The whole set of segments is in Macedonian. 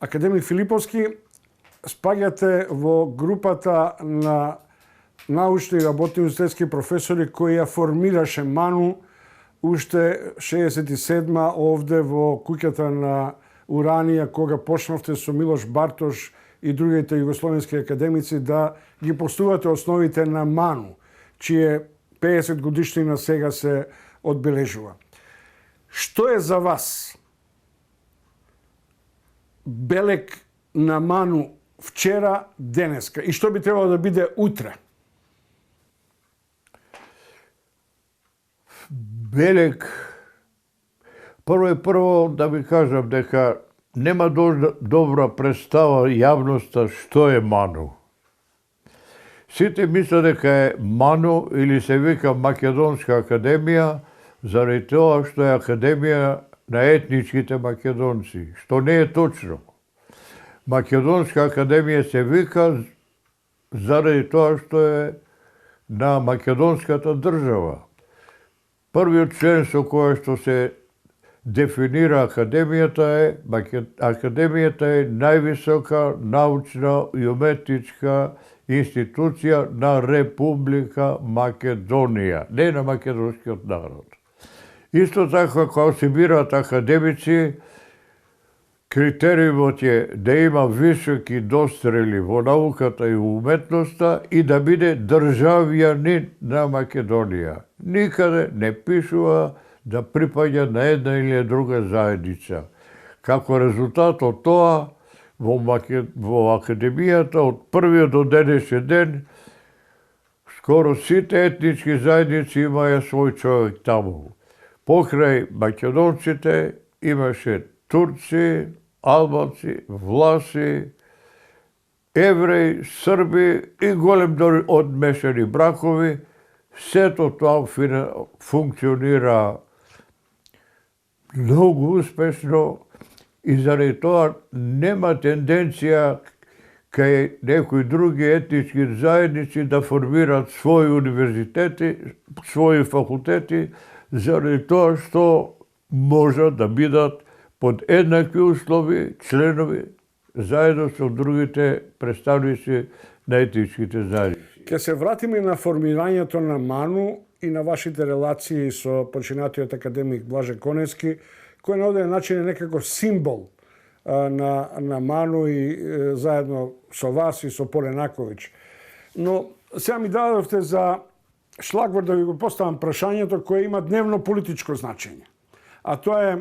Академик Филиповски, спаѓате во групата на научни и работни универзитетски професори кои ја формираше МАНУ уште 67-ма овде во куќата на Уранија, кога почнавте со Милош Бартош и другите југословенски академици да ги постувате основите на МАНУ, чие 50 годишнина сега се одбележува. Што е за вас белег на МАНУ вчера, денеска и што би требало да биде утре? Белег, прво да ви кажам дека нема добра представа јавноста што е МАНУ. Сите мислат дека е МАНУ или се вика Македонска академија заради тоа што е академија на етничките македонци, што не е точно. Македонска академија се вика заради тоа што е на македонската држава. Првиот член со кој што се дефинира академијата е највисока научна и уметничка институција на Република Македонија, не на македонскиот народ. Исто така, кога се бираат академици, критериумот е да има високи дострели во науката и уметноста и да биде државјанин на Македонија. Никаде не пишува да припаѓа на една или друга заедница. Како резултат од тоа, во академијата од првиот до денешен ден, скоро сите етнички заедници имаја свој човек таму. Покрај македонците имаше турци, албанци, власи, евреи, срби и голем број од мешани бракови. Сето тоа функционира многу успешно и заради тоа нема тенденција кај некои други етнички заедници да формираат своји универзитети, своји факултети, заради тоа што можат да бидат под еднакви услови членови заедно со другите представници на етничките заедници. Ке се вратиме на формирањето на МАНУ и на вашите релации со починатиот академик Блаже Коневски, кој на оден начин е некако символ на МАНУ и заедно со вас и со Поленаковиќ. Но сега ми дадовте за шлагвор да ви го поставам прашањето кое има дневно политичко значење. А тоа е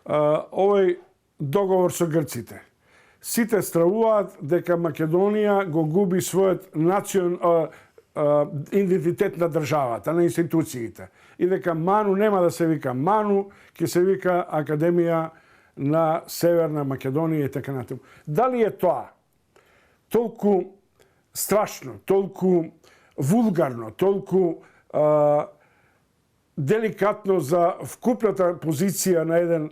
овој договор со грците. Сите стравуваат дека Македонија го губи својот идентитет на државата, на институциите. И дека МАНУ нема да се вика МАНУ, ќе се вика Академија на Северна Македонија и така натаму. Дали е тоа толку страшно, толку вулгарно, толку деликатно за вкупната позиција на еден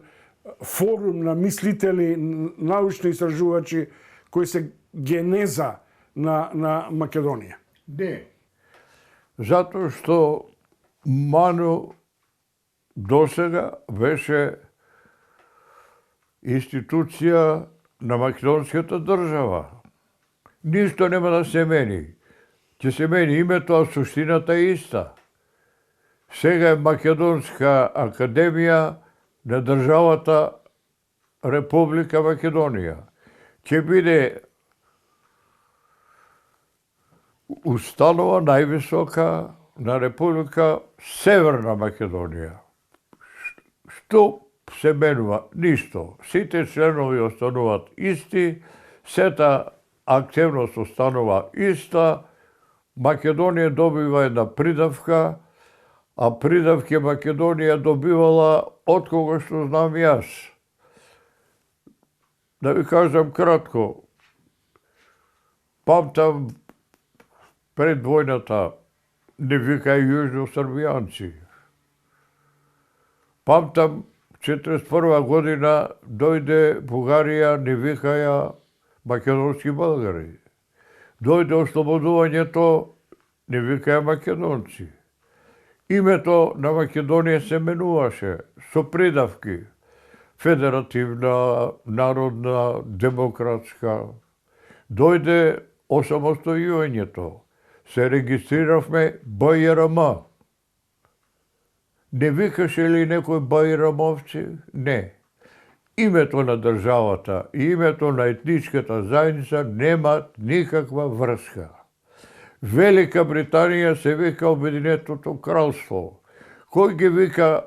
форум на мислители, научни истражувачи кои се генеза на Македонија? Не. Затоа што МАНУ досега беше институција на македонската држава. Ништо нема да се мени. Ќе се мени името, а суштината е иста. Сега е Македонска академија на државата Република Македонија. Ќе биде установа највисока на Република Северна Македонија. Што се менува? Ништо. Сите членови остануваат исти, сета активност останува иста, Македонија добива една придавка, а придавки Македонија добивала од кога што знам јас. Да ви кажам кратко, памтам пред војната не викај јужно-србијанци. Памтам 41 година дојде Бугарија, не викаја македонски българи. Дојде ослободувањето, не викаја македонци. Името на Македонија се менуваше со придавки. федеративна, народна, демократска. Дојде осамостојувањето. Се регистриравме БЈРМ. Не викаше ли некој бајрамовци? Не. Името на државата и името на етничката заедница немат никаква врска. Велика Британија се вика Обединетото кралство. Кој ги вика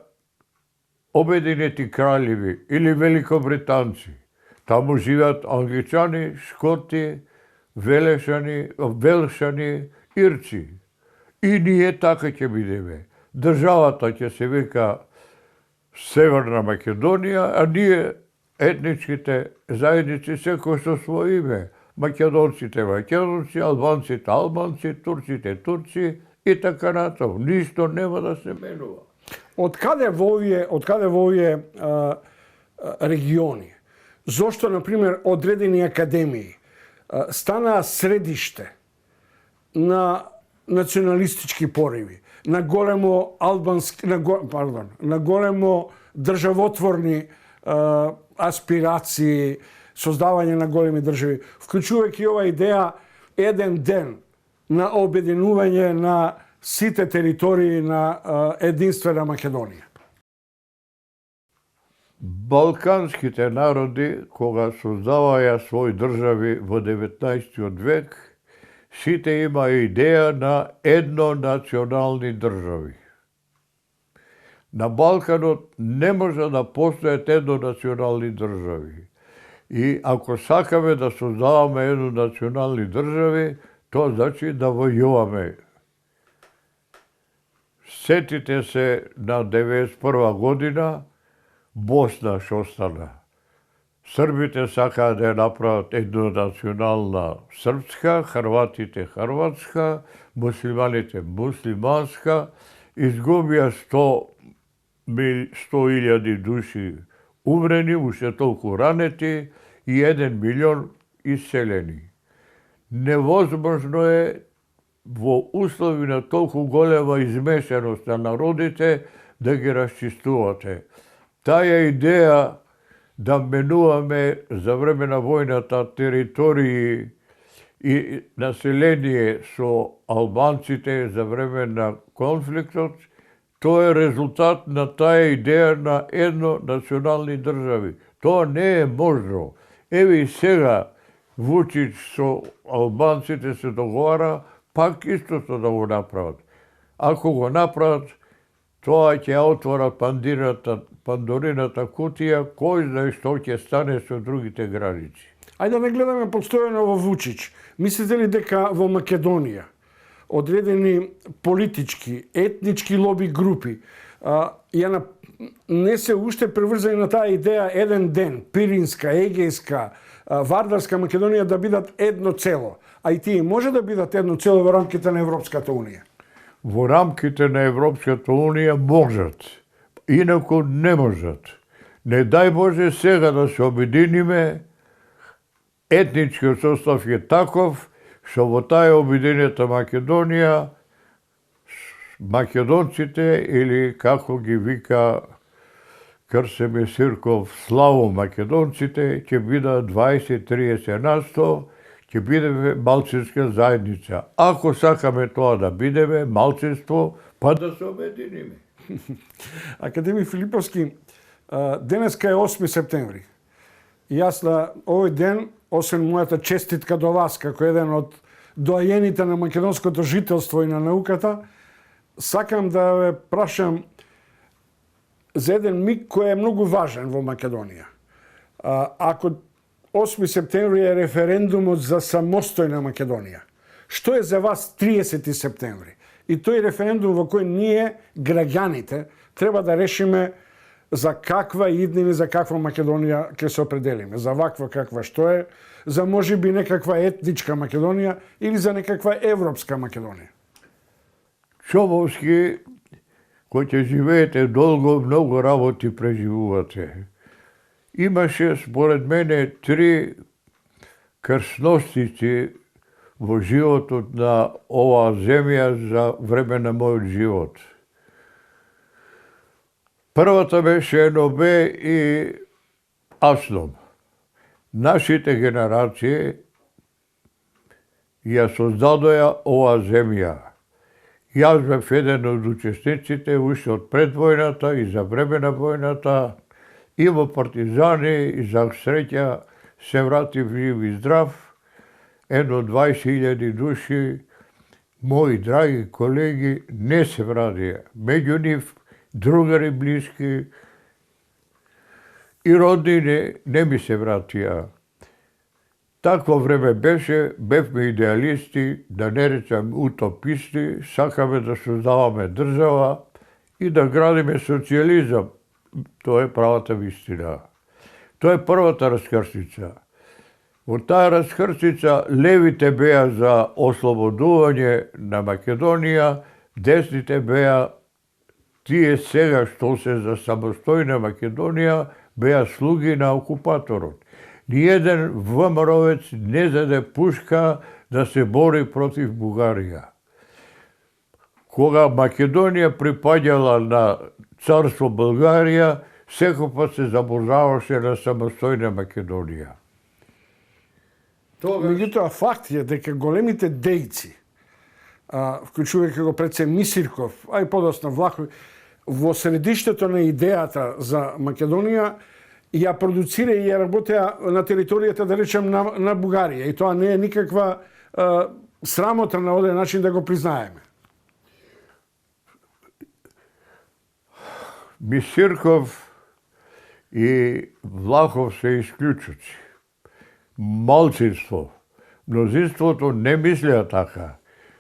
Обединети кралеви или великобританци? Таму живеат англичани, шкоти, велшани, ирци. И ние така ќе бидеме. Државата ќе се вика Северна Македонија, а ние етничките заедници секој со своје име. Македонците македонци, албанците албанци, турците турци и така натаму. Ништо нема да се менува. Од каде во овие региони? Зошто, например, одредени академии станаа средиште на националистички пориви, на големо државотворни аспирации, создавање на големи држави, вклучувајќи ова идеја еден ден на обединување на сите територии на единствена Македонија? Балканските народи, кога создаваја своји држави во 19 век, сите има идеја на еднонационални држави. На Балканот не може да постојат еднонационални држави. И ако сакаме да создаваме еднонационални држави, тоа значи да војуваме. Сетите се на 91 година, Босна што стана. Србите сакаа да ја направат еднонационална српска, хрватите хрватска, муслиманите муслиманска, изгубија 100.000 души умрени, уште толку ранети и 1 милион иселени. Невозможно е во услови на толку голема измешаност на народите да ги расчистувате. Таа идеја да менуваме за време на војната територии и население со албанците за време на конфликтот, тоа е резултат на таа идеја на еднонационални држави. Тоа не е можно. Еве и сега Вучич со албанците се договара пак истото да го направат. Ако го направат, тоа ќе отвора Пандорината кутија, кој знае што ќе стане со другите граници. Ајде да не гледаме постојано во Вучич. Мислите ли дека во Македонија одредени политички, етнички лоби групи не се уште приврзани на таа идеја еден ден, Пиринска, Егејска, Вардарска Македонија да бидат едно цело, а и тие може да бидат едно цело во рамките на Европската Унија? Во рамките на Европската Унија можат, инаку не можат. Не дај Боже сега да се обединиме, етничкиот состав е таков, што во таа обединета Македонија, македонците, или како ги вика Крсеме Сирков, Славо македонците, ќе бидат 20-30 на 100, ќе бидеме малцинска заедница. Ако сакаме тоа да бидеме малцинство, па да се обединиме. Академик Филиповски, денеска е 8 септември. И јас на овој ден, освен мојата честитка до вас, како еден од доајените на македонското жителство и на науката, сакам да ве прашам за еден миг кој е многу важен во Македонија. Ако 8 септември е референдумот за самостојна Македонија, што е за вас 30 септември? И тој референдум во кој ние, граѓаните, треба да решиме за каква иднина, за каква Македонија ќе се определиме. За ваква каква што е, за можеби некаква етничка Македонија или за некаква европска Македонија. Чововски, кој ќе живеете долго, многу работи преживувате. Имаше, според мене, 3 крстностици во животот на оваа земја за време на мојот живот. Првата беше НОБ и Аслом. Нашите генерации ја создадоја оваа земја. Јас бев еден од учесниците уште од пред војната и за време на војната. Има партизани и за среќа се вратив жив и здрав. Едно 20.000 души, мои драги колеги, не се вратија. Меѓу нив другари блиски и роднини не ми се вратија. Такво време беше, бевме идеалисти, да не речам утописти, сакаме да создаваме држава и да градиме социјализам. Тоа е правата вистина. Тоа е првата раскрстица. Во таа раскрстица левите беа за ослободување на Македонија, десните беа тие сега што се за самостојна Македонија беа слуги на окупаторот. Ниеден ВМРО-вец не заде пушка да се бори против Бугарија. Кога Македонија припаѓала на царство Българија, секој пат се заборзаваше на самостојна Македонија. Меѓутоа, факт е дека големите дејци, вклучувајќи го предсе Мисирков, а и подоцна Влахови, во средиштето на идејата за Македонија, ја продуцира и ја работеа на територијата, да речем, на Бугарија. И тоа не е никаква срамота на оден начин да го признаеме. Мисирков и Влахов се исклучуци. Малцинство. Мнозинството не мислеа така.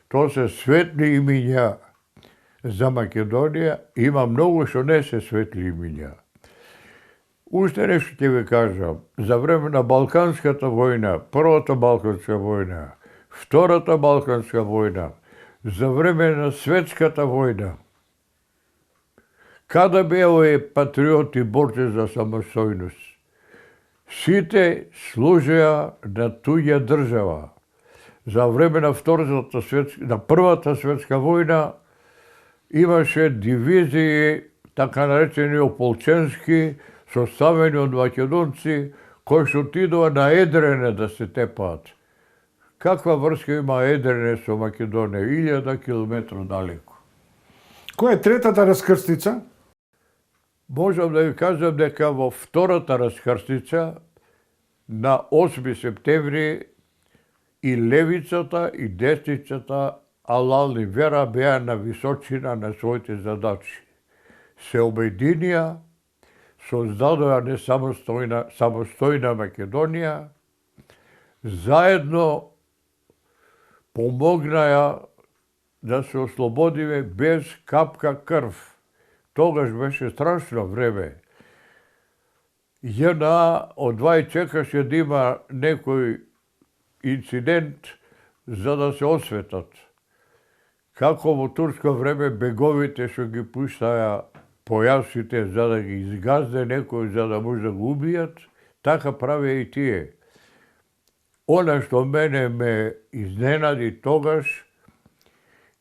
Тоа се светли имиња за Македонија. Има многу што не се светли имиња. Уште нешто ќе ви кажам. За време на Балканската војна, првата Балканска војна, втората Балканска војна, за време на Светската војна, каде беа овие патриоти борци за самостојност? Сите служеа на туѓа држава. За време на првата светска војна имаше дивизии, така наречени ополченски, составени од македонци, кои што отидоа на Едрене да се тепаат. Каква врска има Едрене со Македонија? 1000 километра далеко. Која е третата раскрстица? Можам да ви кажам дека во втората раскрстица на 8 септември и левицата и десницата алални вера беа на височина на своите задачи. Се обединија, создадоа не самостојна Македонија, заедно помогнаја да се ослободиме без капка крв. Тогаш беше страшно време. ЈНА одвај чекаше да има некој инцидент за да се осветат. Како во турско време беговите што ги пуштаја појасите за да ги изгазде некој за да може да го убијат, така правеа и тие. Она што мене ме изненади тогаш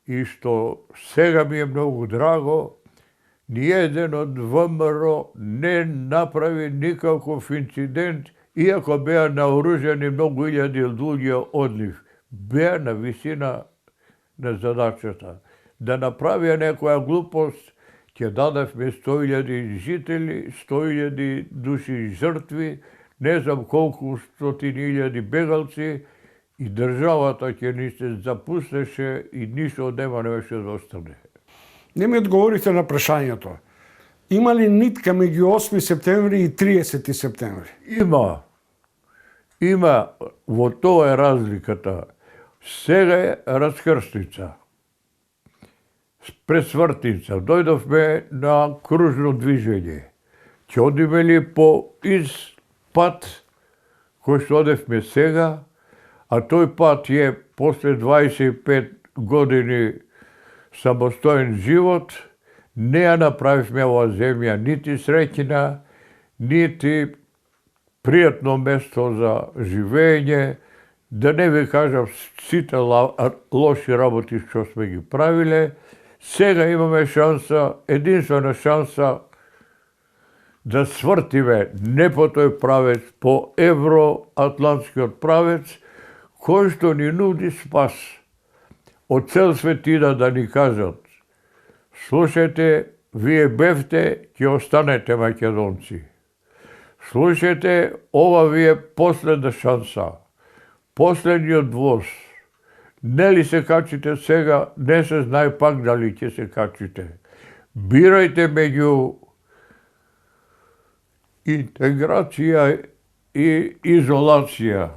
и што сега ми е многу драго, ниеден од ВМРО не направи никаков инцидент, иако беа наоружени многу илјади луѓе од нив. Беа на висина на задачата. Да направија некоја глупост, ќе дадевме 100.000 жители, 100.000 души жртви, не знам колку стотини илјади бегалци, и државата ќе ни се запуснеше и ништо од нема не беше да остане. Не ми одговорите на прашањето. Има ли нитка меѓу 8 септември и 30 септември? Има. Има. Во тоа е разликата. Сега е раскрстица. Пресвртница. Дојдовме на кружно движење. Ќе одиме ли по пат кој што одевме сега, а тој пат е после 25 години самостоен живот, не ја направивме оваа земја нити среќна, нити пријатно место за живење, да не ви кажам сите лоши работи што сме ги правиле. Сега имаме шанса, единствена шанса, да свртиме не по тој правец, по евроатлантскиот правец, кој што ни нуди спас. Од цел светина да ни кажат, слушајте, вие бевте, ќе останете македонци. Слушајте, ова ви е последна шанса, последниот воз. Нели се качите сега, не се знае пак дали ќе се качите. Бирајте меѓу интеграција и изолација.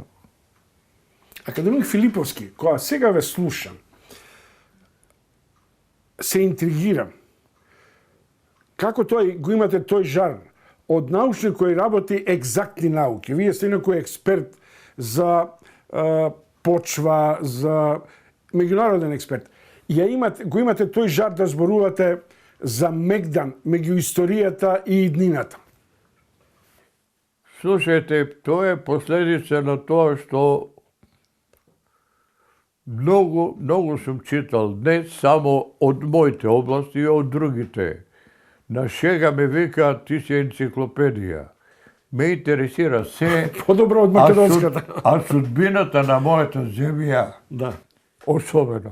Академик Филиповски, кога сега ве слушам, се интригирам. Како го имате тој жар од научник кој работи екзактни науки. Вие сте некој експерт за почва, за меѓународен експерт. Го имате тој жар да зборувате за мегдан меѓу историјата и иднината. Слушајте, тоа е последица на тоа што многу сум читал, не само од моите области, и од другите. На шега ме викаат, ти си енциклопедија. Ме интересира се, Подобро од македонската. а судбината на мојата земја, Да. особено.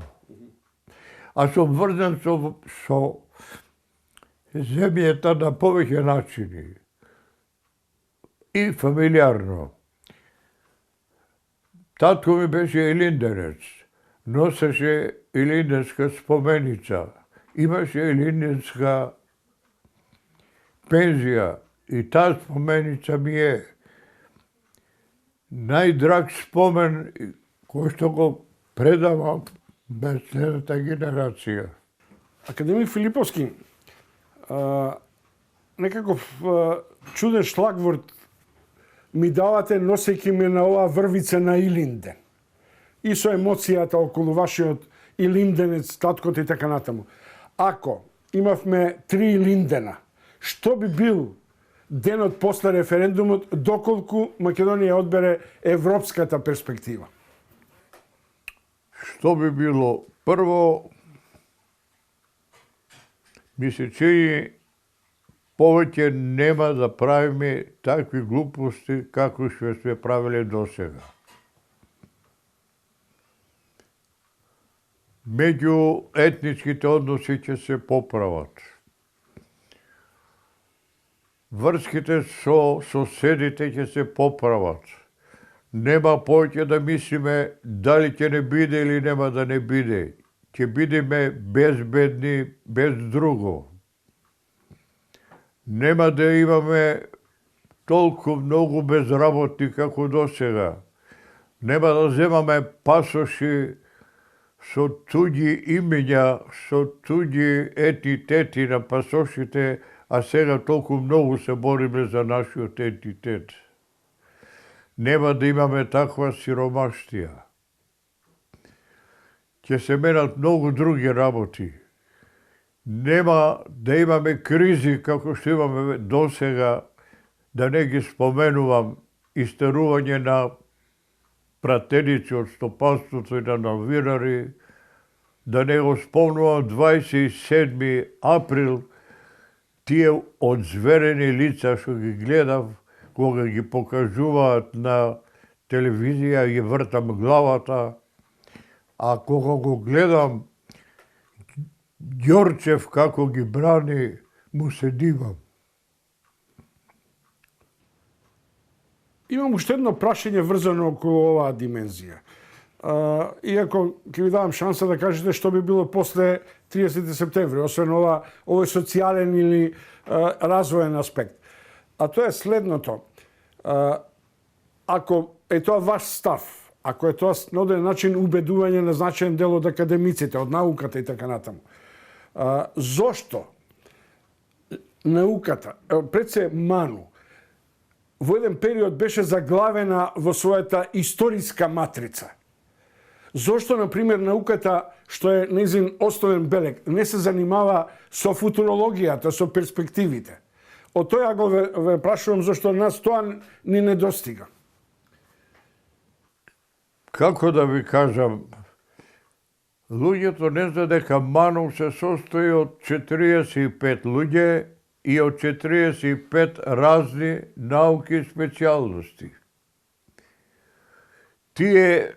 А сум врзан со земјата на повеќе начини. И фамилиарно. Татко ми беше илинденец. Носеше илинденска споменица. Имаше илинденска пензија. И таа споменица ми е најдраг спомен кој што го предавам на следната генерација. Академик Филиповски, некаков чуден шлагворд ми давате носејќи ме на оваа врвица на Илинден. И со емоцијата околу вашиот илинденец, таткото и така натаму. Ако имавме 3 Илиндена, што би бил денот после референдумот, доколку Македонија одбере европската перспектива? Што би било? Прво, ми се чини повеќе нема да правиме такви глупости како што сме правиле досега. Меѓу етничките односи ќе се поправат. Врските со соседите ќе се поправат. Нема повеќе да мислиме дали ќе не биде или нема да не биде. Ќе бидеме безбедни, без друго. Нема да имаме толку многу безработни како досега. Нема да земаме пасоши со туѓи имења, со туѓи етнитети на пасошите, а сега толку многу се бориме за нашиот етнитет. Нема да имаме таква сиромаштија. Ќе се менат многу други работи. Нема да имаме кризи како што имаме досега, да не ги споменувам истерување на пратеници од стопанството и на новинари, да не го спомнувам 27 април, тие одзверени лица што ги гледав, кога ги покажуваат на телевизија, ги вртам главата, а кога го гледам Ѓорчев како ги брани, му се дивам. Имам уште едно прашање врзано околу оваа димензија. Иако ќе ви давам шанса да кажете што би било после 30 септември, освен овој социјален или развоен аспект. А тоа е следното. Ако е тоа ваш став, ако е тоа на одреден начин убедување на значаен дел од академиците, од науката и така натаму, зошто науката, пред се Ману, во еден период беше заглавена во својата историска матрица? Зошто, например, науката, што е нејзин основен белег, не се занимава со футурологијата, со перспективите? Од тој агол ве прашувам зашто нас тоа ни не достига. Како да ви кажам, луѓето не знае дека Ману се состои од 45 луѓе и од 45 разни науки и специјалности. Тие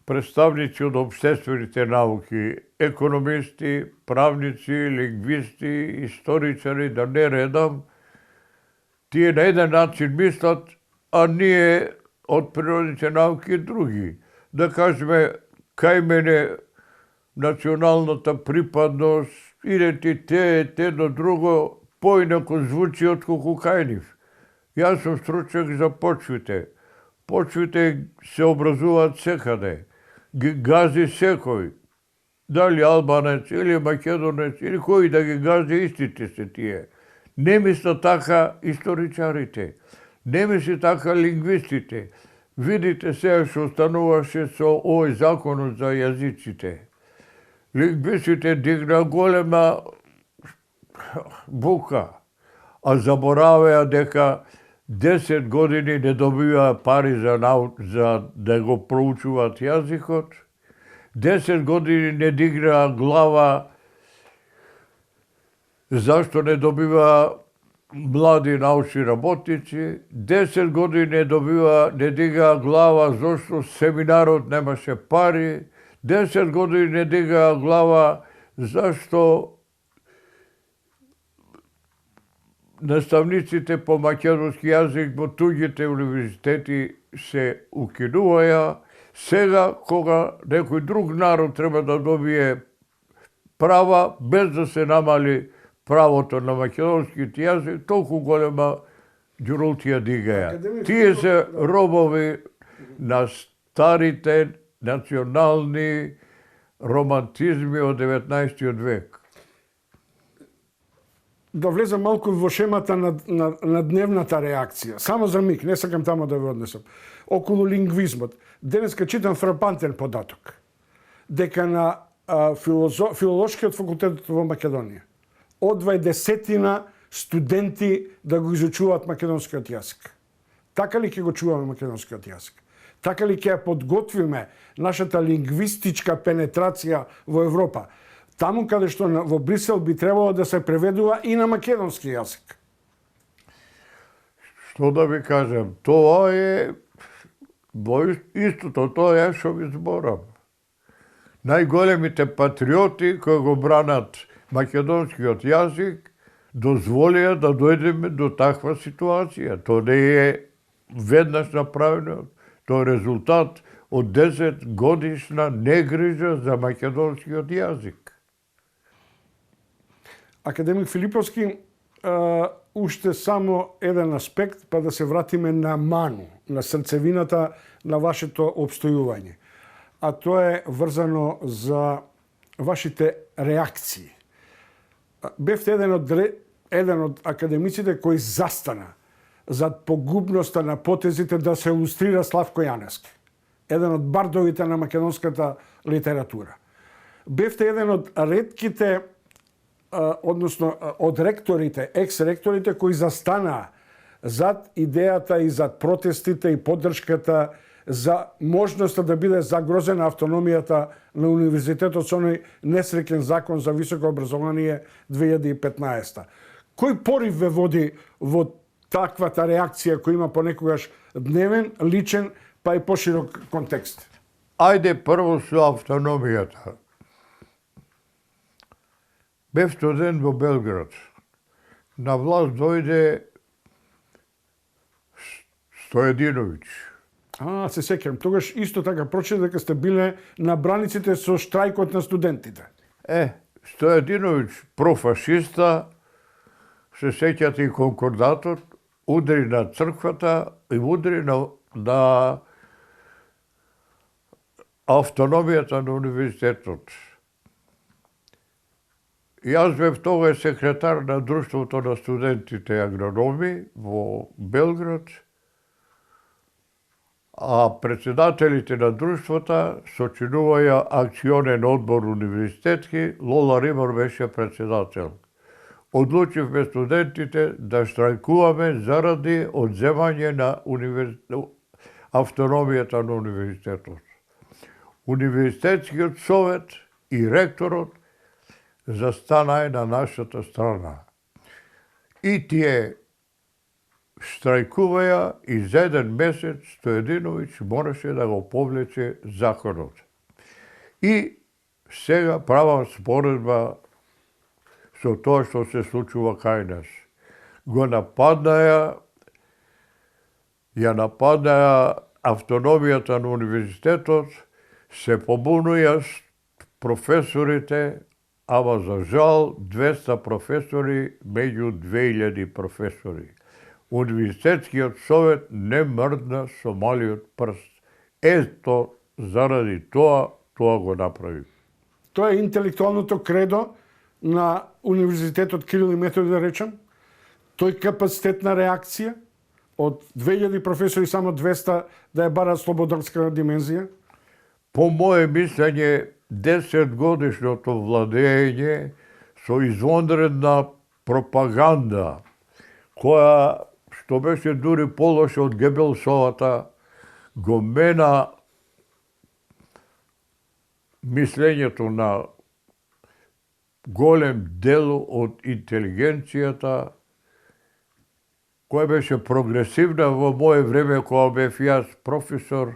представници од обштествените науки, економисти, правници, лингвисти, историчари, да не редам, тие на еден начин мислат, а ние од природните науки други. Да кажеме, кај мене националната припадност, идентитет, едно друго, поинако звучи отколку кај нив. Јас сум стручнак за почвите. Почвите се образуваат секаде. Ги гази секој. Дали албанец, или македонец, или кој да ги гази, истите се тие. Не мисля така историчарите. Не мисли така лингвистите. Видите сега што остануваше со овој законот за јазиците. Лингвистите дигна голема бука, а забораваја дека 10 години не добиваа пари за да го проучуваат јазикот, 10 години не дигнаа глава зашто не добиваа млади научни работници, 10 години не дигаа глава зашто семинарот немаше пари, 10 години не дигаа глава зашто наставниците по македонски јазик во туѓите универзитети се укинуваја. Сега, кога некој друг народ треба да добие права, без да се намали правото на македонскиот јазик, толку голема ѓурултија дигаја. Тие се робови на старите национални романтизми од 19. век. Да влезам малку во шемата на дневната реакција. Само за миг, не сакам тамо да ве однесам. Околу лингвизмот. Денеска читам фрапантен податок. Дека на филолошкиот факултет во Македонија одвај 10 студенти да го изучуваат македонскиот јазик. Така ли ќе го чуваме македонскиот јазик? Така ли ќе ја подготвиме нашата лингвистичка пенетрација во Европа? Таму каде што во Брисел би требало да се преведува и на македонски јазик. Што да ви кажам, тоа е истото, тоа е што ви зборам. Најголемите патриоти кои го бранат македонскиот јазик дозволија да дојдеме до таква ситуација. Тоа не е веднаш направено, тоа е резултат од 10 годишна негрижа за македонскиот јазик. Академик Филиповски, уште само еден аспект, па да се вратиме на ману, на срцевината на вашето обстојување. А тоа е врзано за вашите реакции. Бевте еден од академиците кој застана зад погубноста на потезите да се илустрира Славко Јаневски. Еден од бардовите на македонската литература. Бевте еден од ретките односно од ректорите, екс-ректорите кои застанаа зад идејата и зад протестите и поддршката за можноста да биде загрозена автономијата на универзитетот со оној несреќен закон за високо образование 2015. Кој порив ве води во таквата реакција која има понекогаш дневен, личен, па и поширок контекст? Ајде прво со автономијата. Бев студент во Белград. На власт дојде Стојадиновиќ. Се сеќавам. Тогаш исто така прочитав дека сте биле на браниците со штрајкот на студентите. Стојадиновиќ, профашиста, се сеќате и конкордатот, удари на црквата и удари на автономијата на универзитетот. Јас бев тогаш секретар на Друштвото на студентите агрономи во Белград, а председателите на друштвата сочинуваја акционен одбор универзитетски, Лола Римор беше председател. Одлучивме студентите да штрајкуваме заради одземање на автономијата на универзитетот. Универзитетскиот совет и ректорот застана на нашата страна. И тие штрајкуваја и за еден месец Стојадиновиќ мораше да го повлече законот. И сега правам споредба со тоа што се случува кај нас. Го нападнаја автономијата на универзитетот, се побунуја професорите, ама за жал 200 професори меѓу 2000 професори. Универзитетскиот совет не мрдна со малиот прст. Ето, заради тоа го направи. Тоа е интелектуалното кредо на Универзитетот Кирил и Методи, да речем. Тој капацитет на реакција од 2000 професори само 200 да ја барат слободарска димензија. По моje мислење, 10 годишното владење со извонредна пропаганда, која што беше дури полоша од Гебелсовата, го мена мислењето на голем дел од интелигенцијата, која беше прогресивна во моје време кога бев јас професор,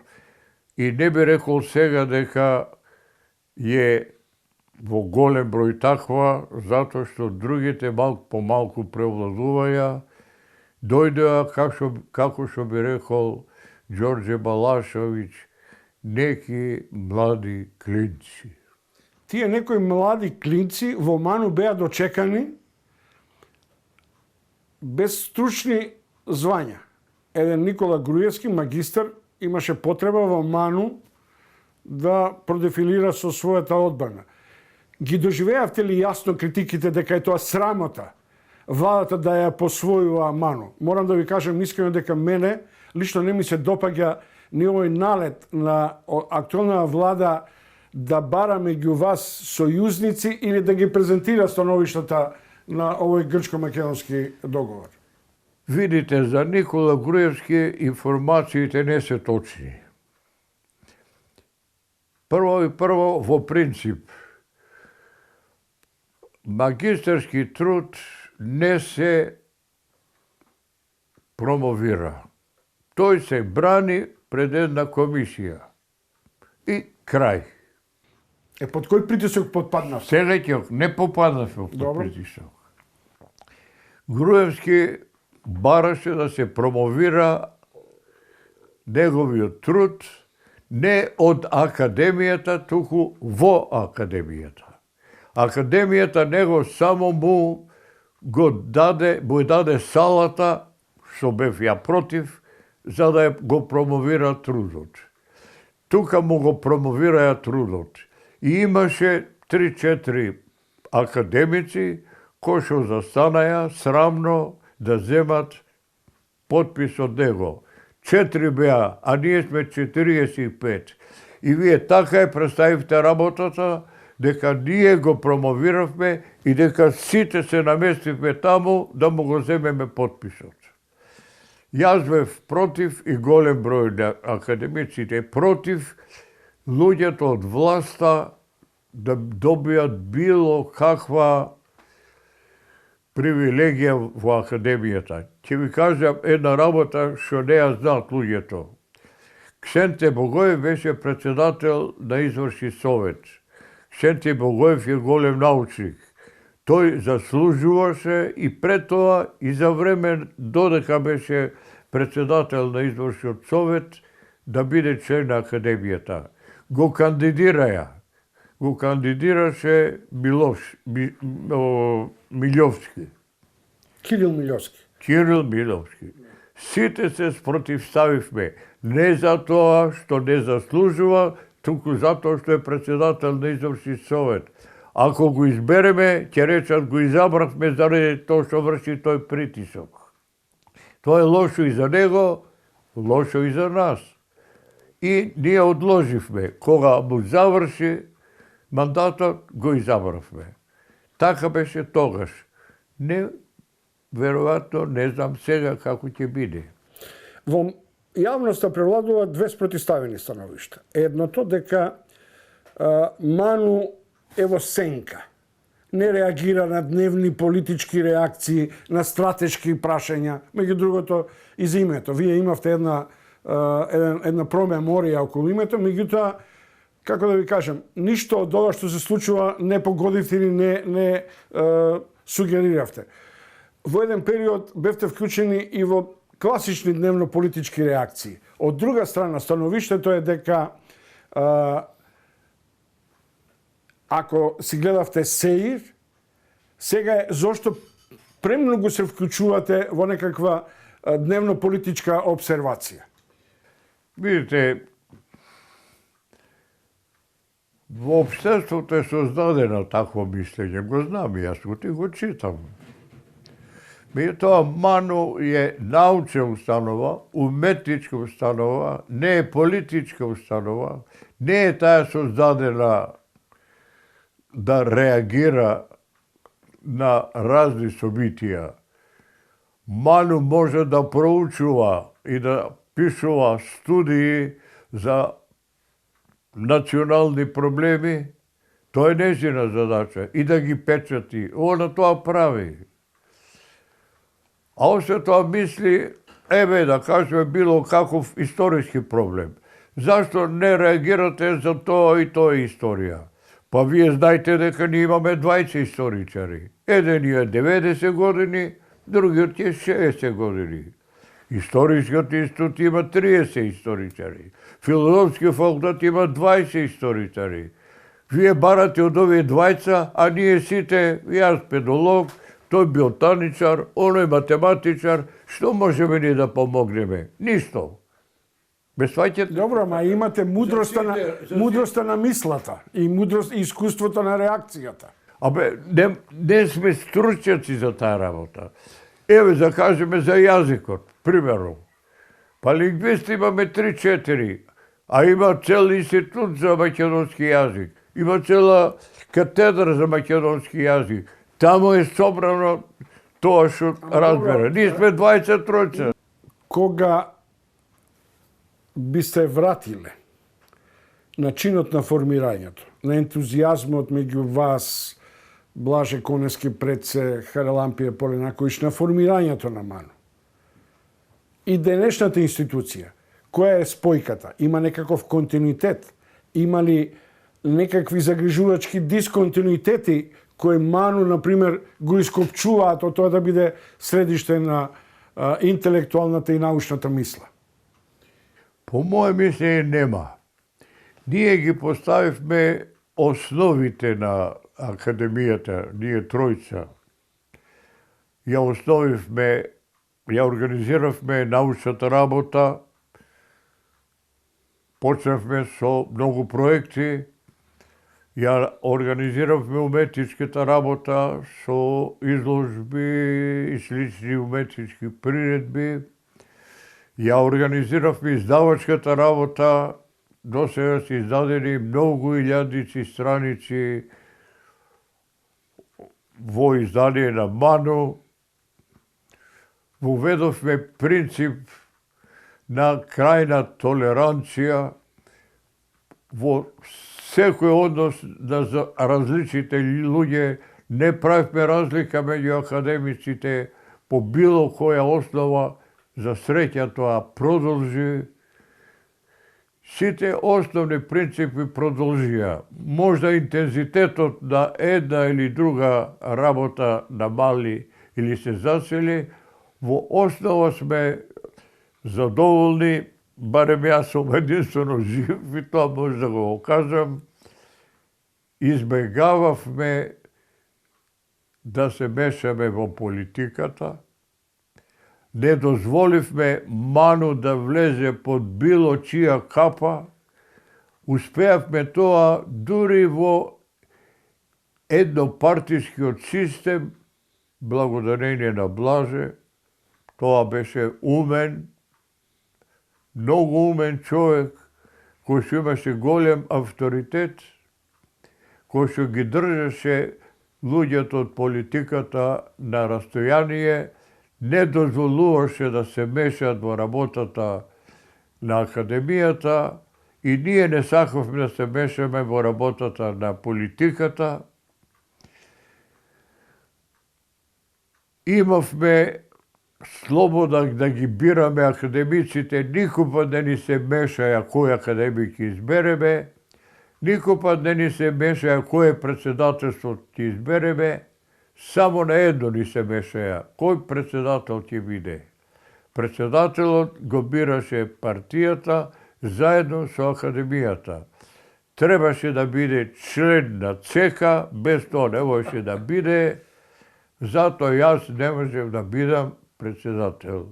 и не би рекол сега дека е во голем број таква, затоа што другите малку по малку превладуваја, дојдеа, како што би рекол Ѓорđe Балашовиќ, неки млади клинци. Тие некои млади клинци во Ману беа дочекани без стручни звања. Еден Никола Груевски, магистар, имаше потреба во Ману да продефилира со својата одбрана. Ги доживеавте ли јасно критиките дека е тоа срамота владата да ја посвојува Ману? Морам да ви кажам искрено дека мене лично не ми се допаѓа ни овој налет на актуелна влада да бара меѓу вас сојузници или да ги презентира становиштата на овој грчко-македонски договор. Видите, за Никола Груевски информациите не се точни. Прво, во принцип, магистарски труд не се промовира. Тој се брани пред една комисија. И крај. Под кој притисок подпаднав? Сега не попаднав под притисок. Груевски бараше да се промовира неговиот труд не од академијата, туку во академијата. Академијата него само му даде салата, што бев ја против, за да го промовира трудот. Тука му го промовираја трудот. И имаше 3-4 академици кои што застанаја срамно да земат подпис од него. 4 беа, а ние сме 45. И вие така ја представивте работата, дека ние го промовиравме и дека сите се наместивме таму да му го земеме подписот. Јас бев против и голем број на академиците против луѓето од власта да добијат било каква привилегија во академијата. Ќе ви кажам една работа што не ја знаат луѓето. Ксенте Богоев беше председател на извршни совет. Ксенте Богоев е голем научник. Тој заслужуваше и пред тоа и за време додека беше председател на извршниот совет да биде член на академијата. Го кандидираше Милјовски. Кирил Милјовски. Кирил Милјовски. Сите се спротивставивме. Не за тоа што не заслужува, туку затоа што е председател на извршни совет. Ако го избереме, ќе речат го изабравме заради тоа што врши тој притисок. Тоа е лошо и за него, лошо и за нас. И ние одложивме. Кога му заврши мандатот, го изабравме. Така беше тогаш. Не, веројатно, не знам сега како ќе биде. Во јавноста превладува две спротивставени становишта. Едното дека Ману е во сенка. не реагира на дневни политички реакции, на стратешки прашања. Меѓу другото, и за името. Вие имавте една промеморија околу името, меѓутоа, како да ви кажем, ништо од ова што се случува не погодивте или не сугериравте. Во еден период бевте вклучени и во класични дневно-политички реакции. Од друга страна, становиштето е дека ако си гледавте сеир, сега е зошто премногу се вклучувате во некаква дневно-политичка обсервација? Видите, во општеството е создадено такво мислење. Го знам и јас, го читам. Меѓутоа, МАНУ е научна установа, уметничка установа, не е политичка установа, не е таа создадена да реагира на разни собитија. МАНУ може да проучува и да пишува студии за национални проблеми, тоа е нејзина задача, и да ги печати. Она тоа прави. А още тоа мисли, да кажеме, било каков историски проблем. Зашто не реагирате за тоа и тоа историја? Па вие знаете дека ние имаме двајца историчари. Еден е 90 години, другиот е 60 години. Историскиот институт има 30 историчари. Филозофскиот факултет има 20 историчари. Вие барате од овие двајца, а ние сите, јас педолог, тој ботаничар, оној математичар, што можеме ни да помогнеме? Ништо. Без сваќате? Добро, ама имате мудроста на мислата и искуството на реакцијата. Не сме стручњаци за таа работа. За кажеме за јазикот, примерно. Па лингвисти имаме 3-4, а има цел институт за македонски јазик. Има цела катедра за македонски јазик. Тамо е собрано тоа што разбера. Ние сме 20-тројца. Кога би се вратиле на чинот на формирањето, на ентузијазмот меѓу вас, Блаже Конески, Преце, Харалампија, Поленаковиќ, на формирањето на МАНУ, и денешната институција, која е спојката? Има некаков континуитет? Има ли некакви загрижувачки дисконтинуитети кои МАНУ, например, го ископчуваат од тоа да биде средиште на интелектуалната и научната мисла? По моје мислење нема. Ние ги поставивме основите на академијата, ние тројца. Ја основивме, ја организиравме научната работа, почнавме со многу проекти, ја организиравме уметничката работа со изложби и слични уметнички приредби, ја организиравме издавачката работа, до сега се издадени многу илјадници страници во издание на МАНУ. Воведовме принцип на крајна толеранција во секој однос на различните луѓе. Не правивме разлика меѓу академиците по било која основа. За среќа тоа продолжи. Сите основни принципи продолжија. Можда интензитетот на една или друга работа намали или се засили, во основа сме задоволни, барем јас сум единствено жив и тоа може да го кажам. Избегававме да се мешаме во политиката. Не дозволивме МАНУ да влезе под било чија капа. Успеавме тоа дури во еднопартискиот систем, благодарение на Блаже. Тоа беше умен, многу умен човек, кој што имаше голем авторитет, кој што ги држеше луѓето од политиката на растојание, не дозволуваше да се мешаат во работата на академијата и ние не сакавме да се мешаме во работата на политиката. имавме слобода да ги бираме академиците, никој пат не ни се мешаја кој академик избереме, никој пат не ни се мешаја кој председателство ќе избереме, само на едно ни се мешаја, кој председател ќе биде. Председателот го бираше партијата заедно со академијата. Требаше да биде член на ЦК, без тоа не можеше да биде, затоа јас не можев да бидам председател.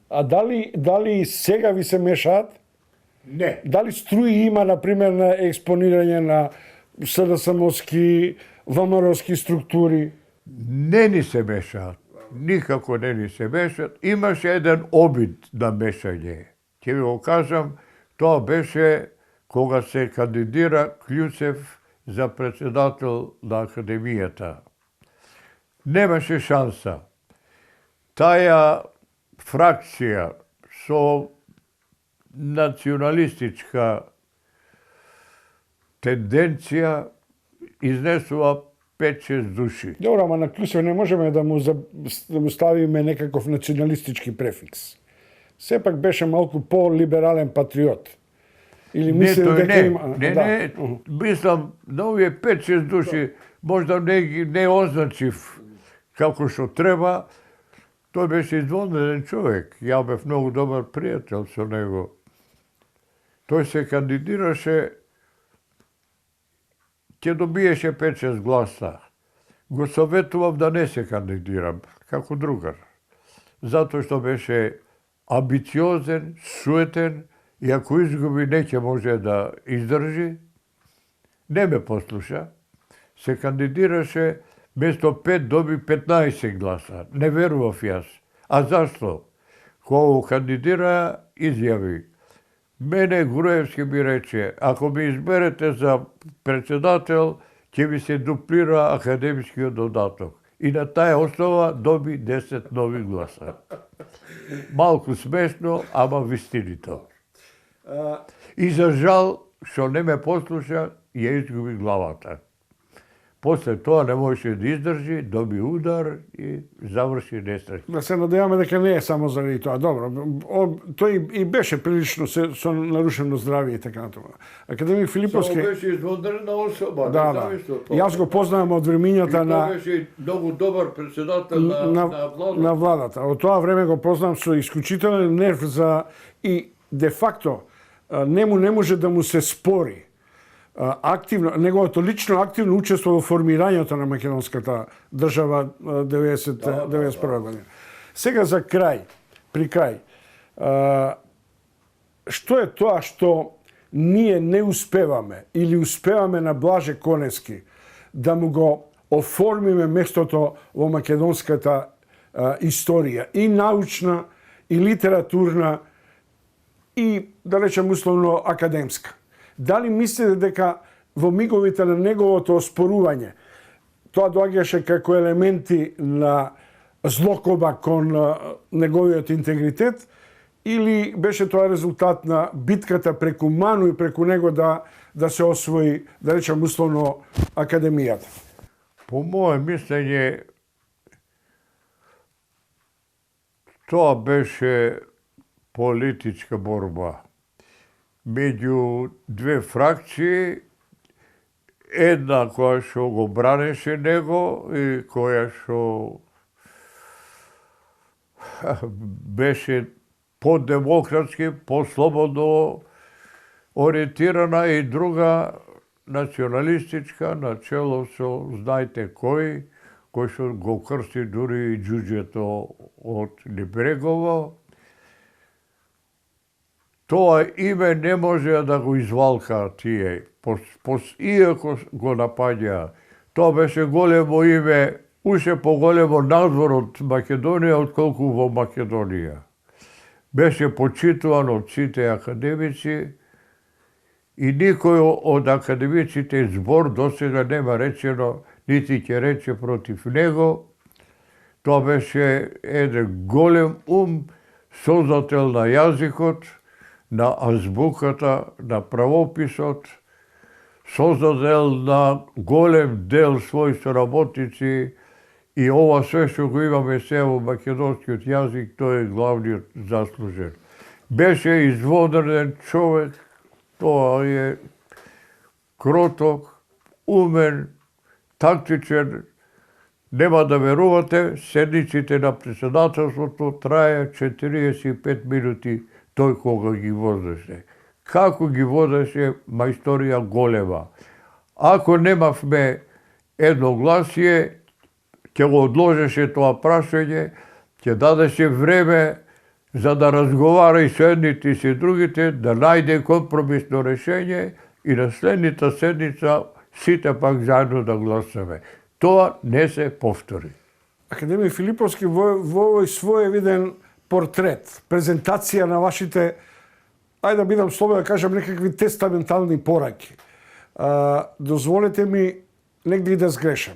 А дали сега ви се мешаат? Не. Дали струи има, например, на експонирање на СДСМовски, ВМРО-ски структури? Не ни се мешаат. Никако не ни се мешаат. Имаше еден обид на мешање. Ќе ви го кажам, тоа беше кога се кандидира Клјуцев за председател на академијата. Немаше шанса. Таа фракција со националистичка тенденција изнесува 5-6 души. Добро, ама на Клюсев не можеме да му ставиме некаков националистички префикс. Сепак беше малку по-либерален патриот. Или мисли дека има... Не, мислам, на овие 5-6 души можда не означив како што треба. Тој беше извонреден човек. Ја бев многу добар пријател со него. Тој се кандидираше, ќе добиеше 5-6 гласа. Го советував да не се кандидирам, како другар. Затоа што беше амбициозен, суетен, и ако изгуби не ќе може да издржи, не ме послуша. Се кандидираше, место 5 доби 15 гласа. Не верував јас. А зашто? Кога го кандидира, изјави. Мене Груевски ми рече, ако ми изберете за председател, ќе ви се дуплира академскиот додаток. И на таа основа доби 10 нови гласа. Малку смешно, ама вистинито. И за жал, што не ме послуша, ја изгуби главата. После тоа не можеше да издржи, доби удар и заврши несреќа. Да се надеваме дека не е само заради тоа. Добро, тој и беше прилично со нарушено здравје и така натаму. Академик Филиповски... Само беше извонредна особа, да, не знам што тоа. Јас го познавам од времињата на... Тоа беше многу добар председател на владата. На владата. Од тоа време го познавам со исклучителен нерв за... И де факто не може да му се спори активно, неговото лично активно учество во формирањето на македонската држава 91 година. Сега за крај, при крај, што е тоа што ние не успеваме или успеваме на Блаже Конески да му го оформиме местото во македонската историја, и научна, и литературна, и, да речем условно, академска. Дали мислите дека во миговите на неговото оспорување тоа доаѓаше како елементи на злокоба кон неговиот интегритет, или беше тоа резултат на битката преку Ману и преку него да се освои, да речем условно, академијата? По моје мислење, тоа беше политичка борба меѓу две фракции, една која што го бранеше него и која што беше по-демократски, по-слободно ориентирана, и друга националистичка, на чело со знајте кој што го крсти дури и џуџето од Либрегово. Тоа име не може да го извалка тие, иако го напаѓа. Тоа беше големо име, уште поголемо надвор од Македонија, отколку во Македонија. Беше почитуван од сите академици и никој од академиците збор досега нема речено, нити ќе рече против него. Тоа беше еден голем создател на јазикот, на азбуката, на правописот, создадел на голем дел своји соработници И ова све што го имаме се во македонскиот јазик, тој е главниот заслужен. Беше изводен човек, тоа е кроток, умен, тактичен. Нема да верувате, седниците на председателството трае 45 минути тој кога ги возеше. Како ги водеше, мајсторија голема. Ако немавме едногласие, ќе го одложеше тоа прашање, ќе дадеше време за да разговара и со едните и со другите, да најде компромисно решење и на следната седница сите пак заедно да гласаме. Тоа не се повтори. Академик Филиповски, во овој свој виден портрет, презентација на вашите, ајде да бидам слободен да кажам, некакви тестаментални пораки. Дозволете ми негде да сгрешам,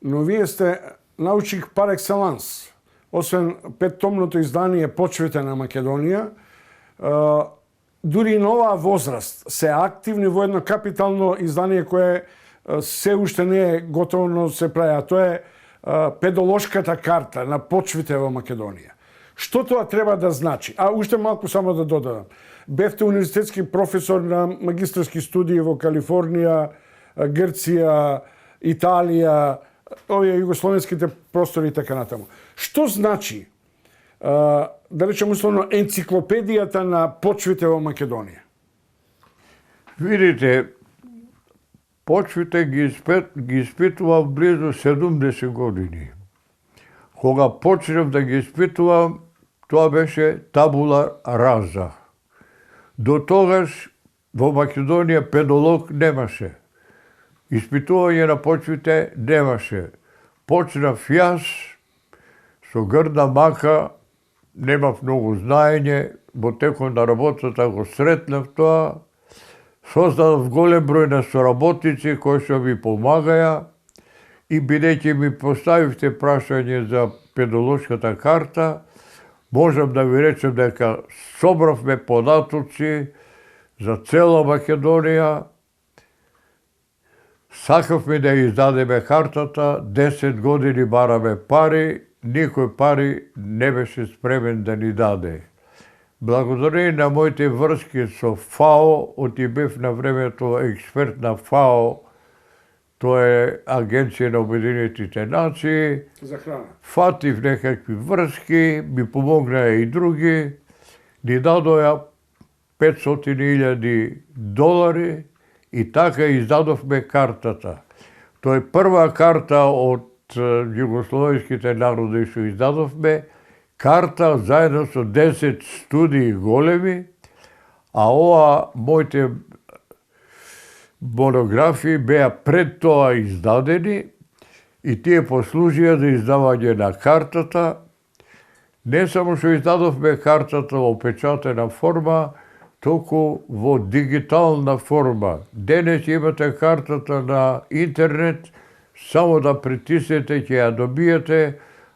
но вие сте научник пар екселанс. Освен петтомното издание Почвите на Македонија, дури и на оваа возраст се активни во едно капитално издание кое се уште не е готово, но се прави, а тоа е педолошката карта на почвите во Македонија. Што тоа треба да значи? А уште малку само да додадам. Бевте универзитетски професор на магистарски студии во Калифорнија, Грција, Италија, овие југословенските простори и така натаму. Што значи, да речем условно, енциклопедијата на почвите во Македонија? Видите, почвите ги испитував близу 70 години. Кога почнав да ги испитувам, тоа беше табула раза. До тогаш во Македонија педолог немаше. Испитување на почвите немаше. Почнав јас со грдна мака, немав многу знаење, во текот на работата го сретнав тоа, создадов голем број на соработници кои што ми помагаја и бидејќи ми поставивте прашање за педолошката карта, можам да ви речем дека собравме податоци за цела Македонија. Сакавме да издадеме картата, 10 години бараме пари, никој пари не беше спремен да ни даде. Благодарение на моите врски со ФАО, оти бев на времето експерт на ФАО, тоа е Агенција на Обединетите нации, За храна. фатив некакви врски, ми помогнаа и други, ни дадоја $500,000 и така издадовме картата. Тоа е прва карта од југословенските народи што издадовме, карта заедно со 10 студии големи, а ова моите монографии беа пред тоа издадени и тие послужија за издавање на картата. Не само што издадовме картата во печатена форма, толку во дигитална форма. Денес имате картата на интернет, само да притиснете ќе ја добиете.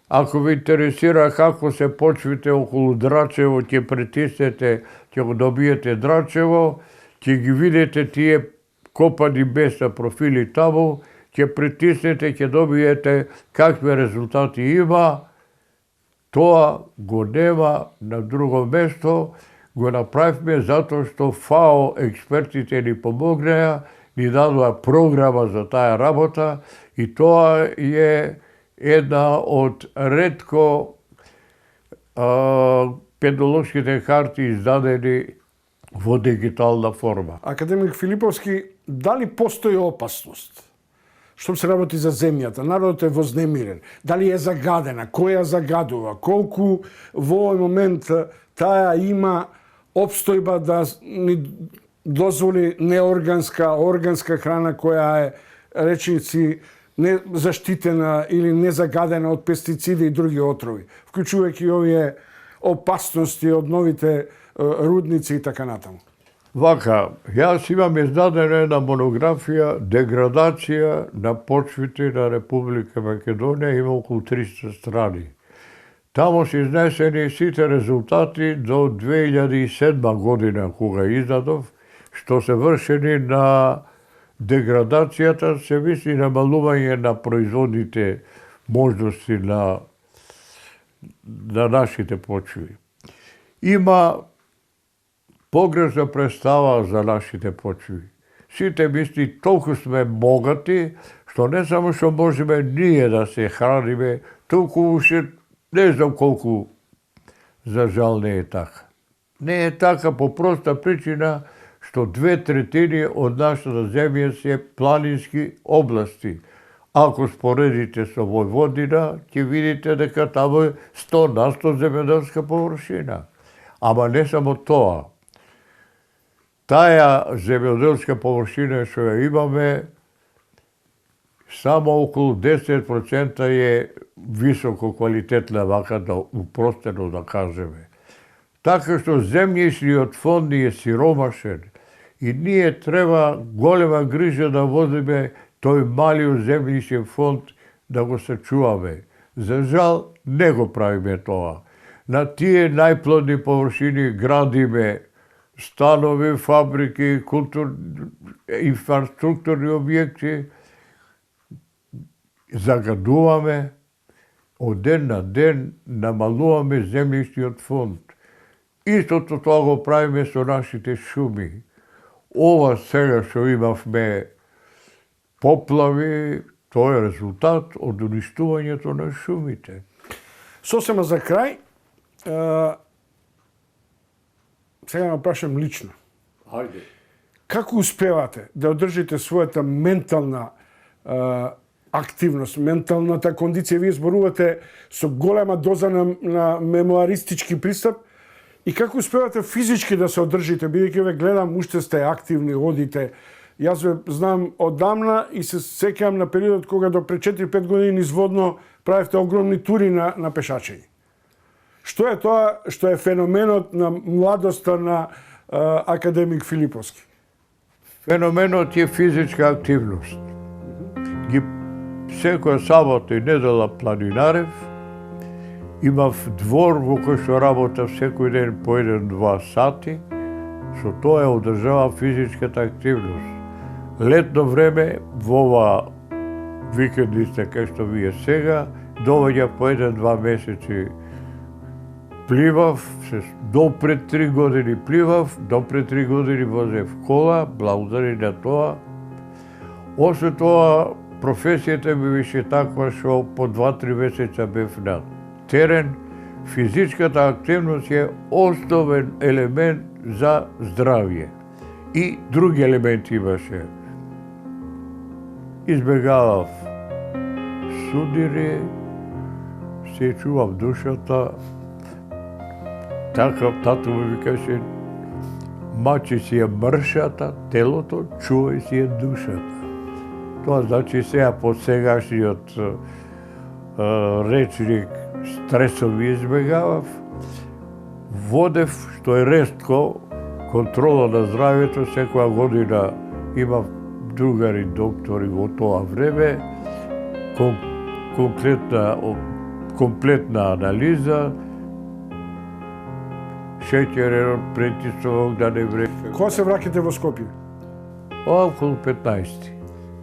Ако ви интересира како се почвите околу Драчево, ќе притиснете, ќе го добиете Драчево, ќе ги видите тие копани места профили таму, ќе притиснете, ќе добиете какви резултати има. Тоа го нема на друго место. Го направивме затоа што ФАО експертите ни помогнеа, ни дадоа програма за таа работа и тоа е една од ретко педолошките карти издадени во дигитална форма. Академик Филиповски, дали постои опасност? Што се работи за земјата? Народот е вознемирен. Дали е загадена? Кој ја загадува? Колку во овој момент таа има опстојба да ни дозволи неорганска, органска храна која е, речници, не заштитена или незагадена од пестициди и други отрови, вклучувајќи овие опасности од новите рудници и така натаму. Вака, јас имам издадена една монографија Деградација на почвите на Република Македонија, има околу 300 страни. Тамо се изнесени сите резултати до 2007 година кога издадов, што се вршени на деградацијата, се мисли намалување на производните можности на нашите почви. Има погрешна представа за нашите почви. Сите мисли толку сме богати, што не само што можеме ние да се храниме, толку уште не знам колку, за жал не е така. Не е така по проста причина што 2/3 од нашата земја се планински области. Ако споредите со Војводина, ќе видите дека таму е 100% земјоделска површина. Ама не само тоа. Таа земјоделска површина што ја имаме, само околу 10% е високо квалитетна, вака да упростено да кажеме. Така што земјишниот фонд е сиромашен и ние треба голема грижа да водиме тој малиот земјишен фонд да го сачуваме. За жал, не го правиме тоа. На тие најплодни површини градиме станови, фабрики, инфраструктурни објекти, загадуваме, од ден на ден намалуваме земјишниот фонд. Истото тоа го правиме со нашите шуми. Ова сега што имавме поплави, тоа е резултат од уништувањето на шумите. Сосема за крај, сега ме прашам лично. Хајде. Како успевате да одржите својата ментална активност, менталната кондиција? Вие зборувате со голема доза на мемуаристички пристап. И како успевате физички да се одржите, бидејќи ве гледам, уште сте активни, одите. Јас ве знам одамна и се сеќавам на периодот кога до пред 4-5 години низводно правевте огромни тури на пешачење. Што е тоа што е феноменот на младоста на академик Филиповски? Феноменот е физичка активност. Секоја сабота и недела планинарев, имав двор во кој што работав секој ден по 1-2 сати, со тоа ја одржава физичката активност. Летно време, во ова викендите кај што ви е сега, доваѓа по 1-2 месеци пливав, до пред 3 години пливав, до пред 3 години возев кола, благодари на тоа. Освен тоа, професијата ми беше таква што по 2-3 месеца бев на терен. Физичката активност е основен елемент за здравје. И други елементи имаше. Избегавав судири, се чував душата. Така тато ми викаше, мачи си ја мршата, телото, чувај си ја душата. Тоа значи сега по сегашниот речник стресови избегавав. Водев, што е ретко, контрола на здравјето, секоја година имав другари доктори во тоа време, комплетна анализа, шеќерен, претисок, да не вреќа. Кога се враќате во Скопје? Околу 15.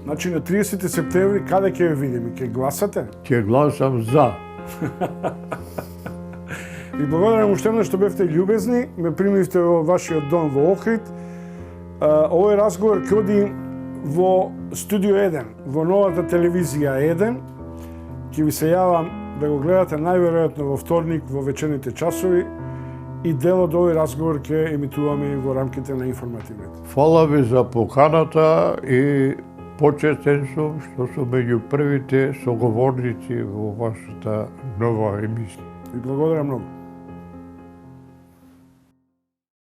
Значи на 30 септември каде ќе ве видиме? Ќе гласате? Ќе гласам за. Ви благодарам уште еднаш што бевте љубезни, ме примивте во вашиот дом во Охрид. Овој разговор ќе оди во Студио 1, во новата телевизија 1. Ќе ви се јавам да го гледате најверојатно во вторник во вечерните часови и дел од овој разговор ќе емитуваме и во рамките на информативните. Фала ви за поканата и почестен сум што сум меѓу првите соговорници во вашата нова емисија. Ви благодарам многу.